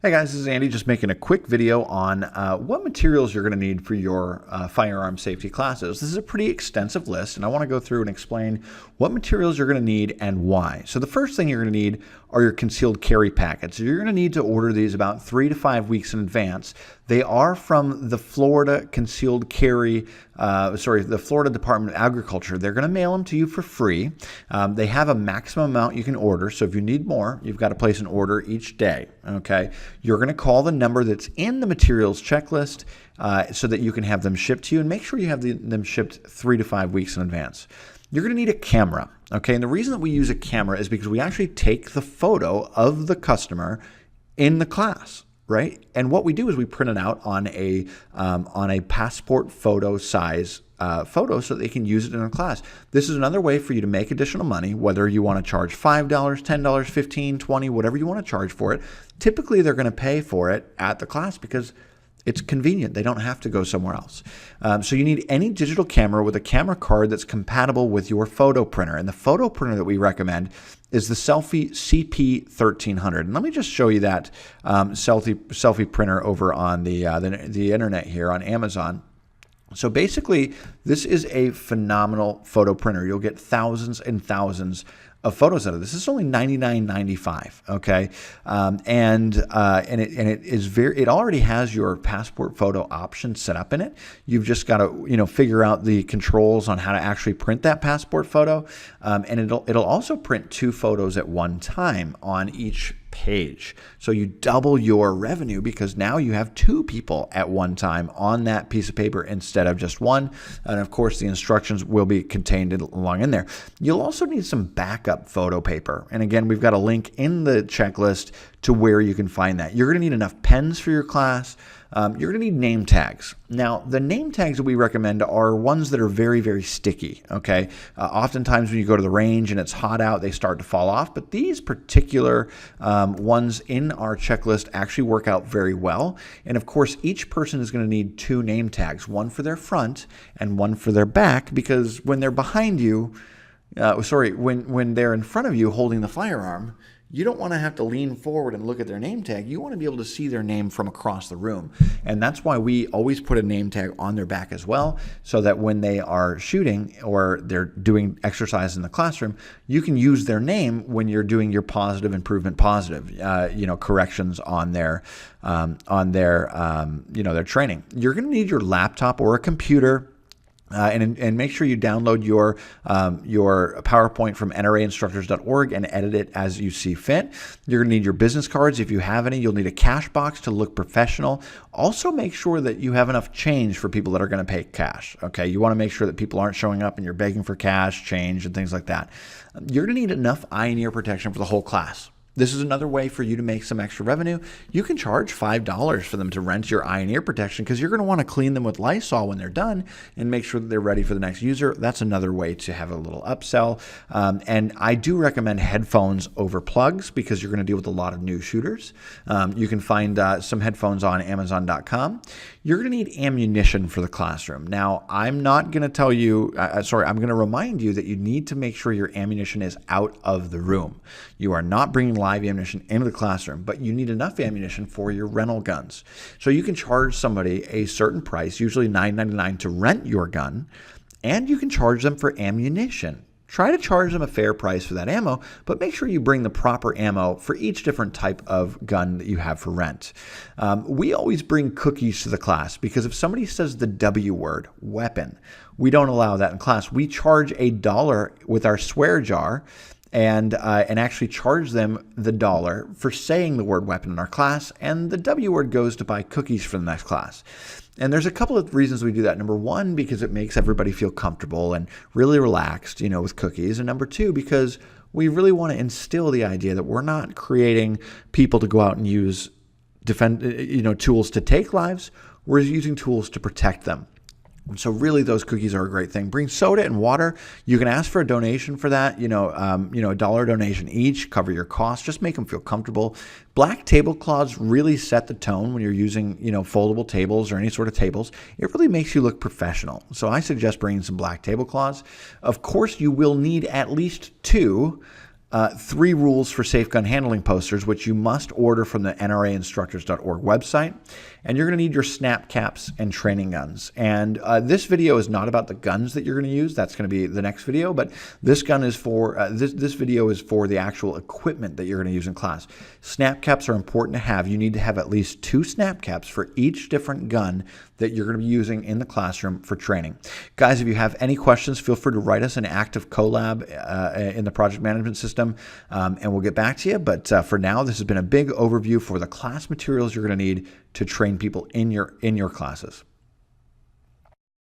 Hey guys, this is Andy just making a quick video on what materials you're going to need for your firearm safety classes. This is a pretty extensive list, and I want to go through and explain what materials you're going to need and why. So the first thing you're going to need are your concealed carry packets. You're going to need to order these about 3 to 5 weeks in advance. They are from the Florida Concealed Carry, the Florida Department of Agriculture. They're going to mail them to you for free. They have a maximum amount you can order, so if you need more, you've got to place an order each day, okay? You're going to call the number that's in the materials checklist so that you can have them shipped to you, and make sure you have them shipped 3 to 5 weeks in advance. You're going to need a camera, okay? And the reason that we use a camera is because we actually take the photo of the customer in the class, right? And what we do is we print it out on a passport photo size photo so that they can use it in a class. This is another way for you to make additional money, whether you want to charge $5, $10, $15, $20, whatever you want to charge for it. Typically, they're going to pay for it at the class because it's convenient. They don't have to go somewhere else. So you need any digital camera with a camera card that's compatible with your photo printer. And the photo printer that we recommend is the Selfie CP1300. And let me just show you that selfie printer over on the internet here on Amazon. So basically, this is a phenomenal photo printer. You'll get thousands and thousands of photos out of this. This is only $99.95, okay? It already has your passport photo option set up in it. You've just got to figure out the controls on how to actually print that passport photo, and it'll also print 2 photos at one time on each page. So you double your revenue because now you have 2 people at one time on that piece of paper instead of just one. And of course, the instructions will be contained along in there. You'll also need some backup photo paper. And again, we've got a link in the checklist to where you can find that. You're going to need enough pens for your class. You're going to need name tags. Now, the name tags that we recommend are ones that are very, very sticky, okay? Oftentimes when you go to the range and it's hot out, they start to fall off, but these particular ones in our checklist actually work out very well. And of course, each person is going to need 2 name tags, one for their front and one for their back, because when they're behind you, when they're in front of you holding the firearm, you don't want to have to lean forward and look at their name tag. You want to be able to see their name from across the room. And that's why we always put a name tag on their back as well, so that when they are shooting or they're doing exercise in the classroom, you can use their name when you're doing your positive improvement corrections on their their training. You're going to need your laptop or a computer. And make sure you download your PowerPoint from nrainstructors.org and edit it as you see fit. You're going to need your business cards if you have any. You'll need a cash box to look professional. Also, make sure that you have enough change for people that are going to pay cash. Okay, you want to make sure that people aren't showing up and you're begging for cash, change, and things like that. You're going to need enough eye and ear protection for the whole class. This is another way for you to make some extra revenue. You can charge $5 for them to rent your eye and ear protection because you're going to want to clean them with Lysol when they're done and make sure that they're ready for the next user. That's another way to have a little upsell. And I do recommend headphones over plugs because you're going to deal with a lot of new shooters. You can find some headphones on Amazon.com. You're going to need ammunition for the classroom. Now, I'm not going to tell you, I'm going to remind you that you need to make sure your ammunition is out of the room. You are not bringing live ammunition into the classroom, but you need enough ammunition for your rental guns. So you can charge somebody a certain price, usually $9.99 to rent your gun, and you can charge them for ammunition. Try to charge them a fair price for that ammo, but make sure you bring the proper ammo for each different type of gun that you have for rent. We always bring cookies to the class because if somebody says the W word, weapon, we don't allow that in class. We charge $1 with our swear jar and actually charge them the $1 for saying the word weapon in our class, and the W word goes to buy cookies for the next class. And there's a couple of reasons we do that. Number one, because it makes everybody feel comfortable and really relaxed, with cookies. And number two, because we really want to instill the idea that we're not creating people to go out and use tools to take lives. We're using tools to protect them. So really, those cookies are a great thing. Bring soda and water. You can ask for a donation for that. A $1 donation each. Cover your costs. Just make them feel comfortable. Black tablecloths really set the tone when you're using, foldable tables or any sort of tables. It really makes you look professional. So I suggest bringing some black tablecloths. Of course, you will need at least 2 3 rules for safe gun handling posters, which you must order from the nrainstructors.org website. And you're going to need your snap caps and training guns. And this video is not about the guns that you're going to use. That's going to be the next video. But this gun is for this video is for the actual equipment that you're going to use in class. Snap caps are important to have. You need to have at least 2 snap caps for each different gun that you're going to be using in the classroom for training. Guys, if you have any questions, feel free to write us an active collab in the project management system, and we'll get back to you. But for now, this has been a big overview for the class materials you're going to need to train people in your classes.